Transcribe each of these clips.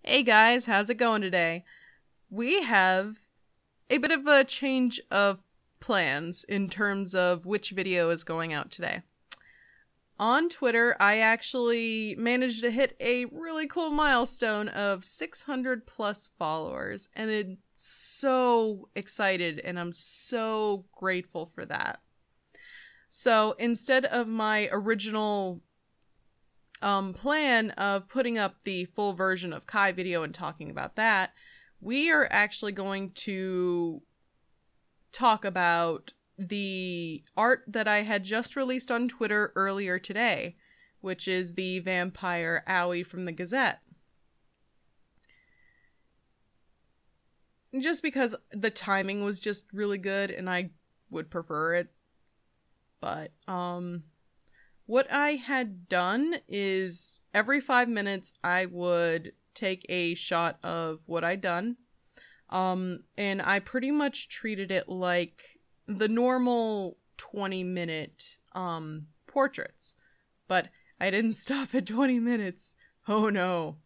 Hey guys, how's it going today? We have a bit of a change of plans in terms of which video is going out today. On Twitter, I actually managed to hit a really cool milestone of 600 plus followers, and I'm so excited and I'm so grateful for that. So instead of my original plan of putting up the full version of Kai video and talking about that, we are actually going to talk about the art that I had just released on Twitter earlier today, which is the vampire Owie from the Gazette. Just because the timing was just really good and I would prefer it. But, what I had done is every 5 minutes I would take a shot of what I'd done. And I pretty much treated it like the normal 20-minute portraits. But I didn't stop at 20 minutes. Oh no.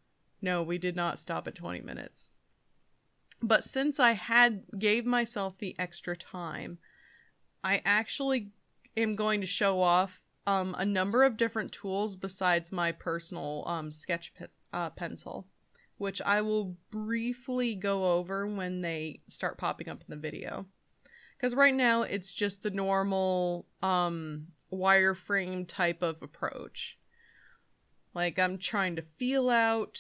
No, we did not stop at 20 minutes. But since I gave myself the extra time, I actually am going to show off a number of different tools besides my personal sketch pencil, which I will briefly go over when they start popping up in the video. Because right now it's just the normal wireframe type of approach. Like, I'm trying to feel out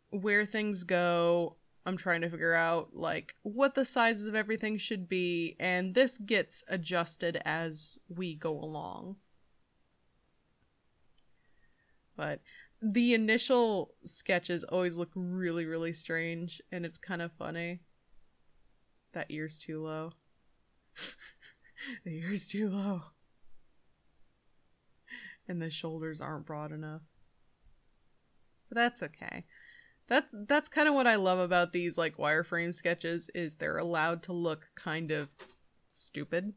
where things go. I'm trying to figure out like what the sizes of everything should be, and this gets adjusted as we go along. But the initial sketches always look really, really strange, and it's kind of funny. That ear's too low. The ear's too low. And the shoulders aren't broad enough. But that's okay. That's kind of what I love about these like wireframe sketches, is they're allowed to look kind of stupid.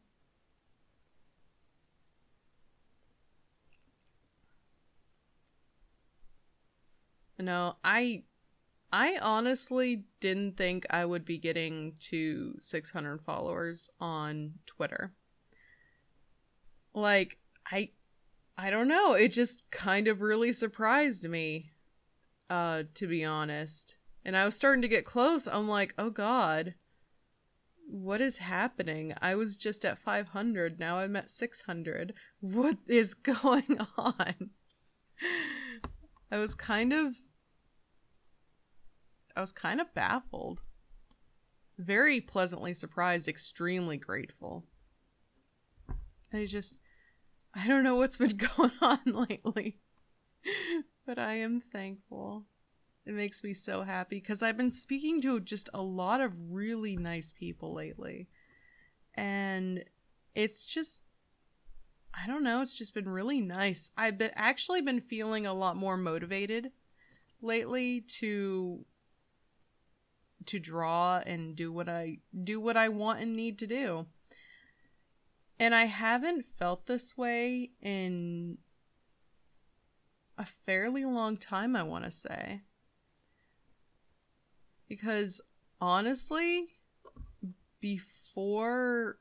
No, I honestly didn't think I would be getting to 600 followers on Twitter. Like, I don't know, it just kind of really surprised me, to be honest. And I was starting to get close. I'm like, oh god, what is happening? I was just at 500, now I'm at 600. What is going on? I was kind of baffled. Very pleasantly surprised, extremely grateful. I don't know what's been going on lately. But I am thankful. It makes me so happy because I've been speaking to just a lot of really nice people lately. And it's just, I don't know, it's just been really nice. I've actually been feeling a lot more motivated lately to draw and do what I want and need to do. And I haven't felt this way in a fairly long time, I want to say. Because honestly, before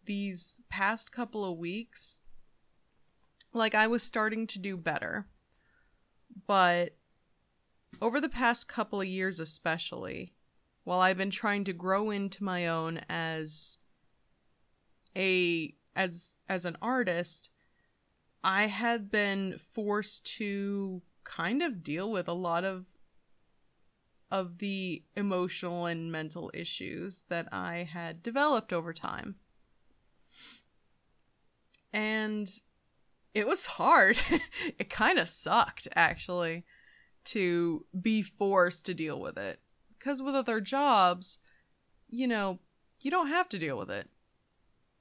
these past couple of weeks, like, I was starting to do better. But over the past couple of years especially, while I've been trying to grow into my own as an artist, I had been forced to kind of deal with a lot of the emotional and mental issues that I had developed over time. And it was hard. It kind of sucked, actually, to be forced to deal with it. Because with other jobs, you know, you don't have to deal with it.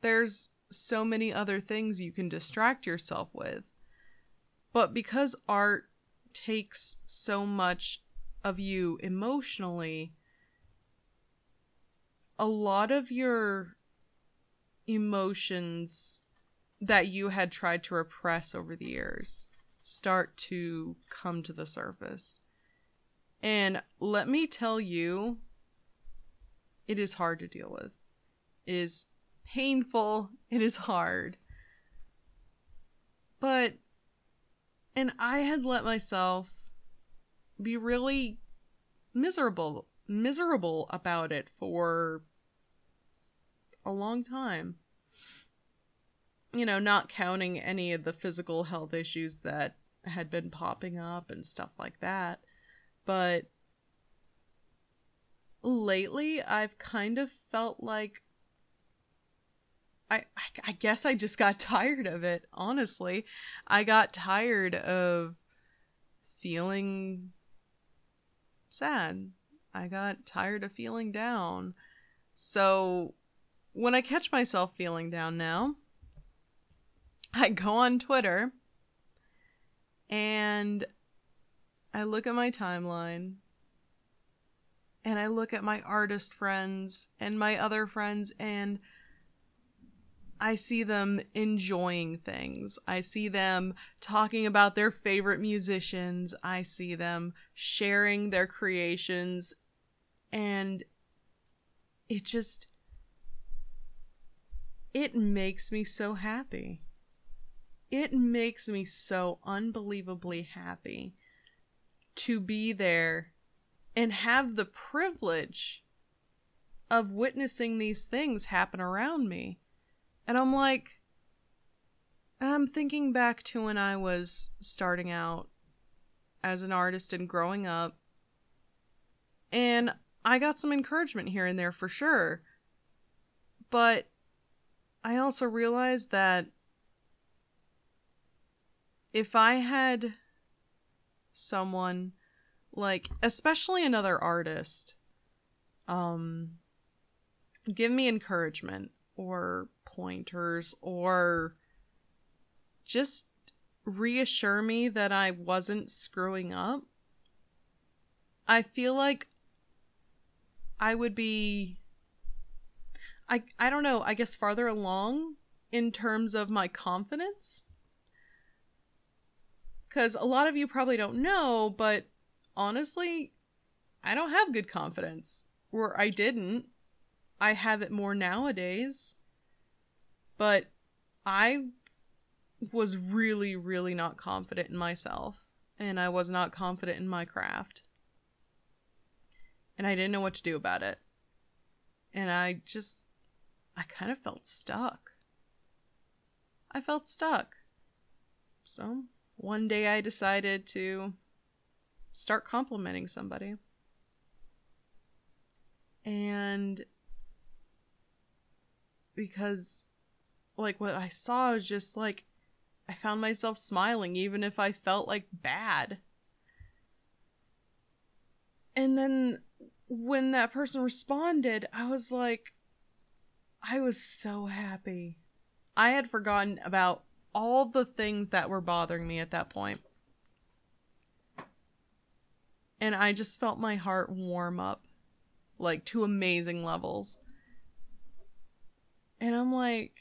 There's so many other things you can distract yourself with. But because art takes so much of you emotionally, a lot of your emotions that you had tried to repress over the years start to come to the surface. And let me tell you, it is hard to deal with. It is painful. It is hard. And I had let myself be really miserable about it for a long time. You know, not counting any of the physical health issues that had been popping up and stuff like that. But lately, I've kind of felt like I guess I just got tired of it, honestly. I got tired of feeling sad. I got tired of feeling down. So when I catch myself feeling down now, I go on Twitter and I look at my timeline and I look at my artist friends and my other friends, and I see them enjoying things. I see them talking about their favorite musicians. I see them sharing their creations. And it makes me so happy. It makes me so unbelievably happy to be there and have the privilege of witnessing these things happen around me. And I'm thinking back to when I was starting out as an artist and growing up, and I got some encouragement here and there for sure. But I also realized that if I had someone, like, especially another artist, give me encouragement or pointers or just reassure me that I wasn't screwing up, I feel like I would be, I don't know, I guess farther along in terms of my confidence. Because a lot of you probably don't know, but honestly, I don't have good confidence. Or I didn't. I have it more nowadays. But I was really, really not confident in myself. And I was not confident in my craft. And I didn't know what to do about it. And I kind of felt stuck. I felt stuck. So one day I decided to start complimenting somebody. And because, like, what I saw was just, like, I found myself smiling even if I felt, like, bad. And then when that person responded, I was like, I was so happy. I had forgotten about all the things that were bothering me at that point. And I just felt my heart warm up, like, to amazing levels. And I'm like,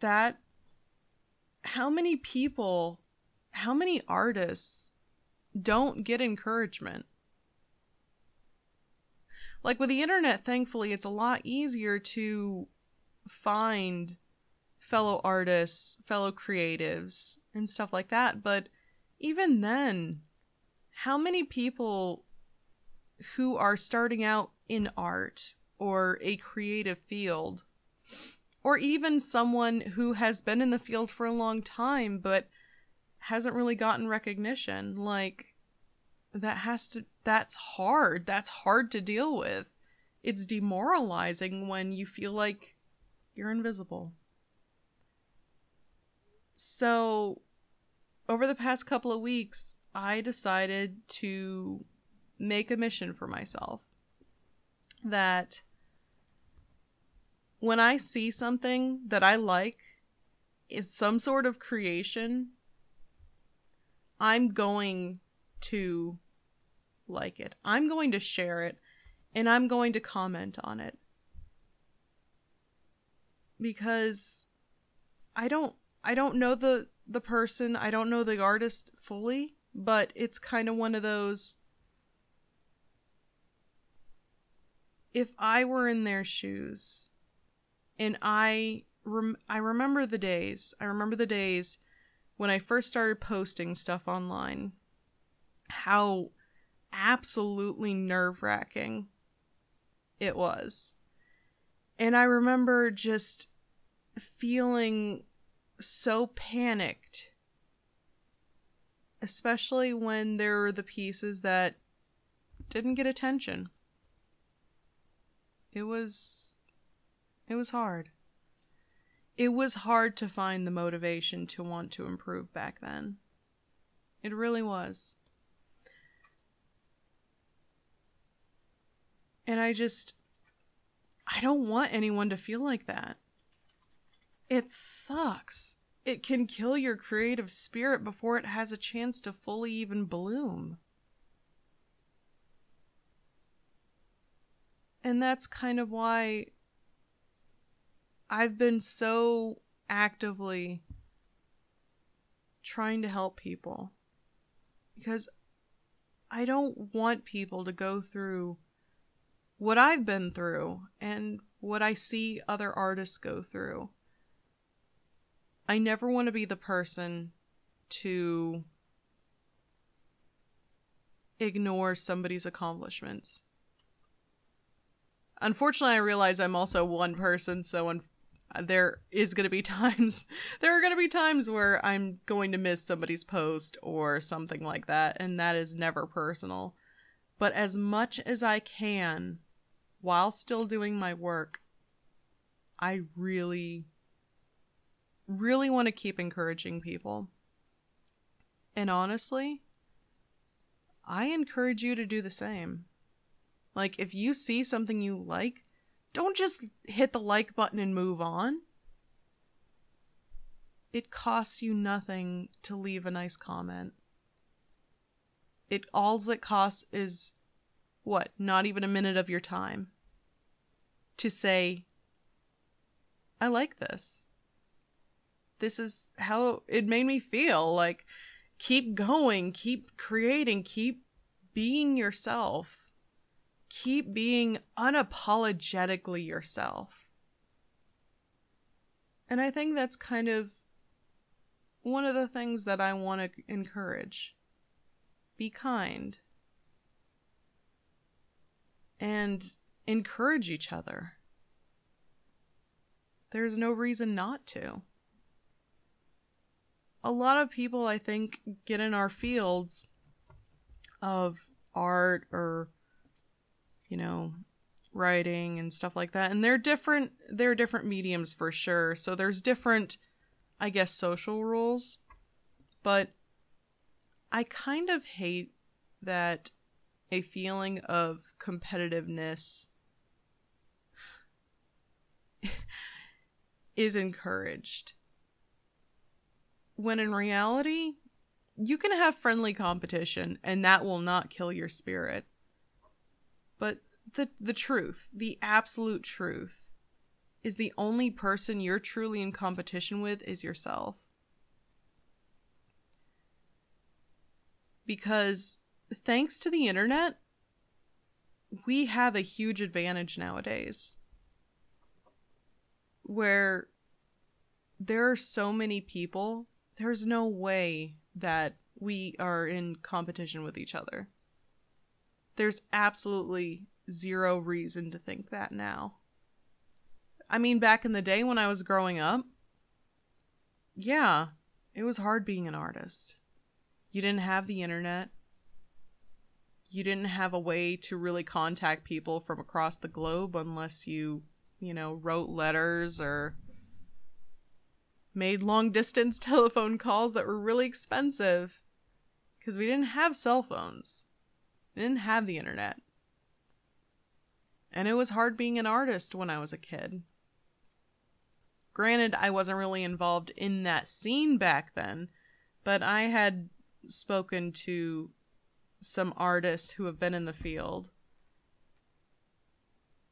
that, how many people, how many artists don't get encouragement? Like, with the internet, thankfully, it's a lot easier to find fellow artists, fellow creatives, and stuff like that. But even then, how many people who are starting out in art or a creative field, or even someone who has been in the field for a long time but hasn't really gotten recognition, like, that's hard. That's hard to deal with. It's demoralizing when you feel like you're invisible. So, over the past couple of weeks, I decided to make a mission for myself that when I see something that I like, is some sort of creation, I'm going to like it. I'm going to share it, and I'm going to comment on it. Because I don't know the the person, I don't know the artist fully, but it's kind of one of those, if I were in their shoes, and I remember the days. I remember the days when I first started posting stuff online, how absolutely nerve-wracking it was. And I remember just feeling so panicked, especially when there were the pieces that didn't get attention. It was hard. It was hard to find the motivation to want to improve back then. It really was. And I don't want anyone to feel like that. It sucks. It can kill your creative spirit before it has a chance to fully even bloom. And that's kind of why I've been so actively trying to help people. Because I don't want people to go through what I've been through and what I see other artists go through. I never want to be the person to ignore somebody's accomplishments. Unfortunately, I realize I'm also one person, so there are going to be times where I'm going to miss somebody's post or something like that, and that is never personal. But as much as I can, while still doing my work, I really, really want to keep encouraging people. And honestly, I encourage you to do the same. Like, if you see something you like, don't just hit the like button and move on. It costs you nothing to leave a nice comment. All it costs is, what, not even a minute of your time to say, I like this. This is how it made me feel. Like, keep going, keep creating, keep being yourself. Keep being unapologetically yourself. And I think that's kind of one of the things that I want to encourage. Be kind. And encourage each other. There's no reason not to. A lot of people, I think, get in our fields of art or, writing and stuff like that. And there are different mediums for sure. So there's different, I guess, social rules. But I kind of hate that a feeling of competitiveness is encouraged. When in reality, you can have friendly competition and that will not kill your spirit. But the truth, the absolute truth, is the only person you're truly in competition with is yourself. Because thanks to the internet, we have a huge advantage nowadays. Where there are so many people, there's no way that we are in competition with each other. There's absolutely zero reason to think that now. I mean, back in the day when I was growing up, yeah, it was hard being an artist. You didn't have the internet. You didn't have a way to really contact people from across the globe unless you wrote letters or made long distance telephone calls that were really expensive because we didn't have cell phones. We didn't have the internet. And it was hard being an artist when I was a kid. Granted, I wasn't really involved in that scene back then, but I had spoken to some artists who have been in the field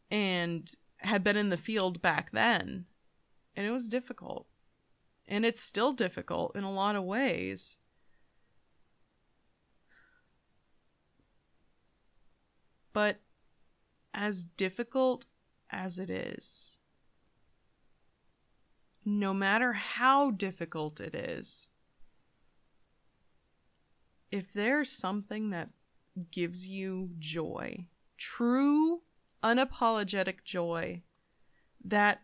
and had been in the field back then, and it was difficult. And it's still difficult in a lot of ways. But as difficult as it is, no matter how difficult it is, if there's something that gives you joy, true, unapologetic joy, that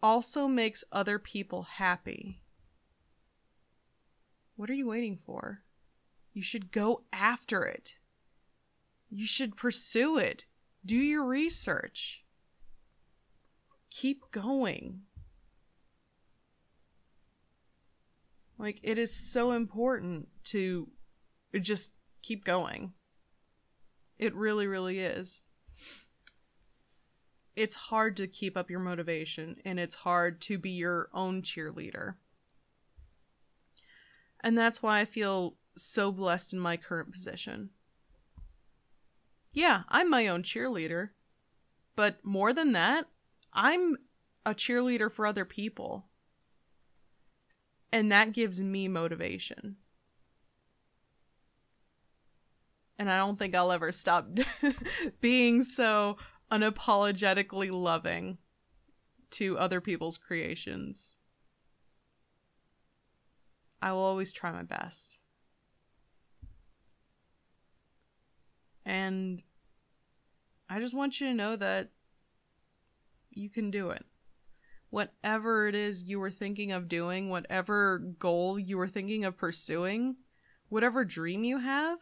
also makes other people happy, what are you waiting for? You should go after it. You should pursue it. Do your research. Keep going. Like, it is so important to just keep going. It really, really is. It's hard to keep up your motivation, and it's hard to be your own cheerleader. And that's why I feel so blessed in my current position. Yeah, I'm my own cheerleader. But more than that, I'm a cheerleader for other people. And that gives me motivation. And I don't think I'll ever stop being so unapologetically loving to other people's creations. I will always try my best. And I just want you to know that you can do it. Whatever it is you were thinking of doing, whatever goal you were thinking of pursuing, whatever dream you have,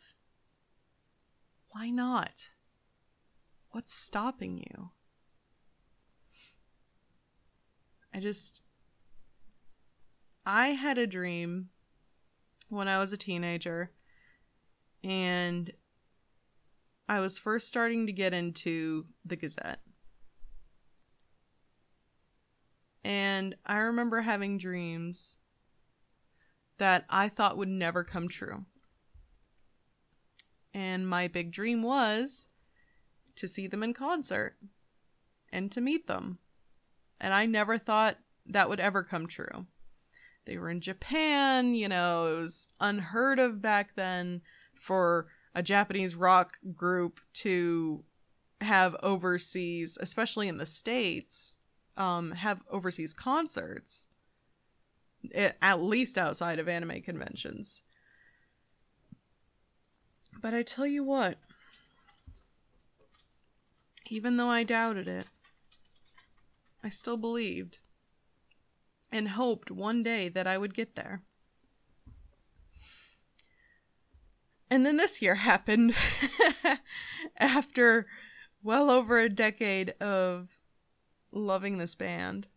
why not? What's stopping you? I had a dream when I was a teenager, and I was first starting to get into the Gazette. And I remember having dreams that I thought would never come true. And my big dream was to see them in concert and to meet them. And I never thought that would ever come true. They were in Japan, it was unheard of back then for a Japanese rock group to have overseas, especially in the States, have overseas concerts, at least outside of anime conventions. But I tell you what, even though I doubted it, I still believed and hoped one day that I would get there. And then this year happened after well over a decade of loving this band.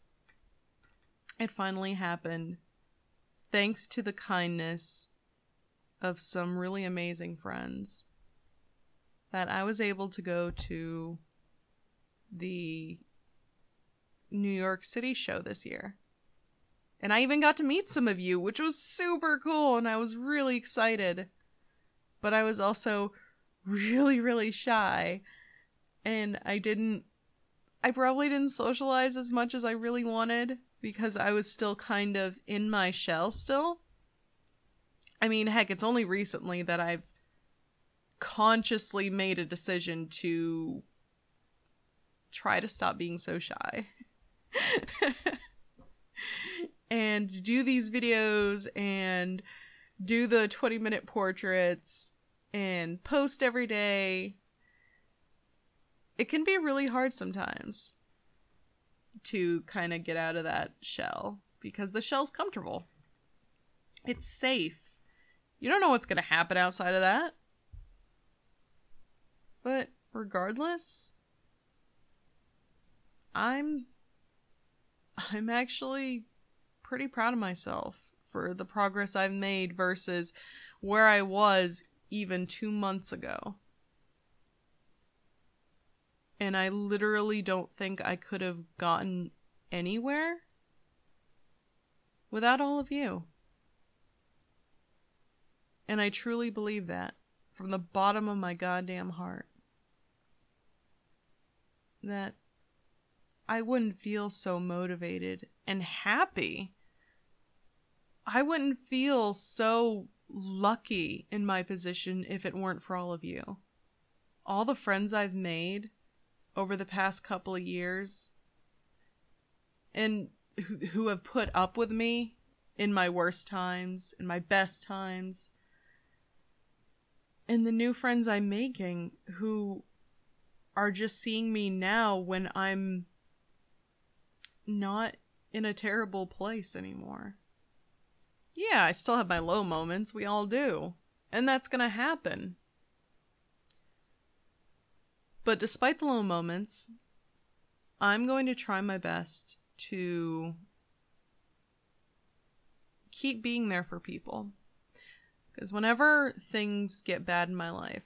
It finally happened thanks to the kindness of some really amazing friends, that I was able to go to the New York City show this year. And I even got to meet some of you, which was super cool, and I was really excited. But I was also really, really shy, and I probably didn't socialize as much as I really wanted, because I was still kind of in my shell still. I mean, heck, it's only recently that I've consciously made a decision to try to stop being so shy. And do these videos and do the 20-minute portraits and post every day. It can be really hard sometimes to kind of get out of that shell, because the shell's comfortable. It's safe. You don't know what's going to happen outside of that. But regardless, I'm actually pretty proud of myself for the progress I've made versus where I was even 2 months ago. And I literally don't think I could have gotten anywhere without all of you. And I truly believe that from the bottom of my goddamn heart. That I wouldn't feel so motivated and happy I wouldn't feel so lucky in my position if it weren't for all of you. All the friends I've made over the past couple of years and who have put up with me in my worst times, in my best times, and the new friends I'm making who are just seeing me now when I'm not in a terrible place anymore. Yeah, I still have my low moments, we all do, and that's gonna happen. But despite the low moments, I'm going to try my best to keep being there for people. Because whenever things get bad in my life,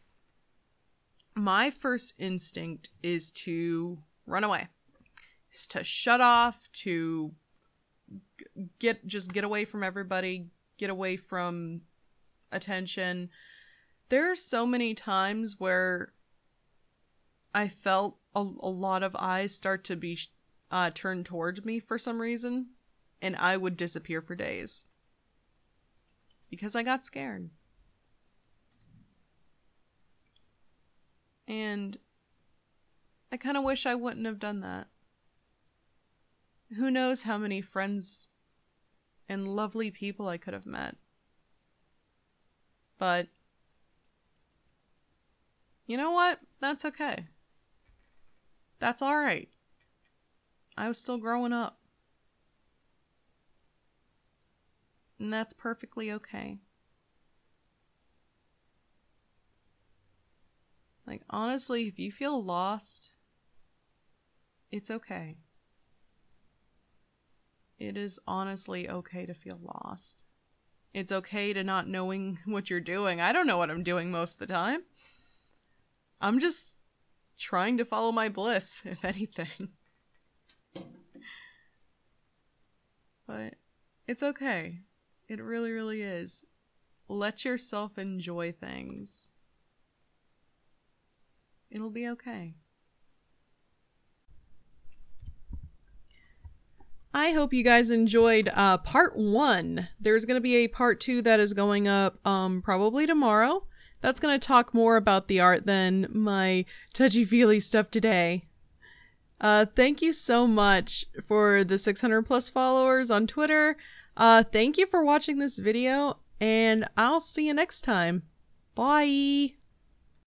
my first instinct is to run away. Is to shut off, to get away from everybody, get away from attention. There are so many times where I felt a lot of eyes start to be turned towards me for some reason, and I would disappear for days. Because I got scared. And I kind of wish I wouldn't have done that. Who knows how many friends and lovely people I could have met. But you know what? That's okay. That's alright. I was still growing up. And that's perfectly okay. Like, honestly, if you feel lost, it's okay. It is honestly okay to feel lost. It's okay to not knowing what you're doing. I don't know what I'm doing most of the time. I'm just trying to follow my bliss, if anything. But it's okay. It really, really is. Let yourself enjoy things. It'll be okay. I hope you guys enjoyed part 1. There's going to be a part 2 that is going up probably tomorrow. That's going to talk more about the art than my touchy-feely stuff today. Thank you so much for the 600 plus followers on Twitter. Thank you for watching this video, and I'll see you next time. Bye!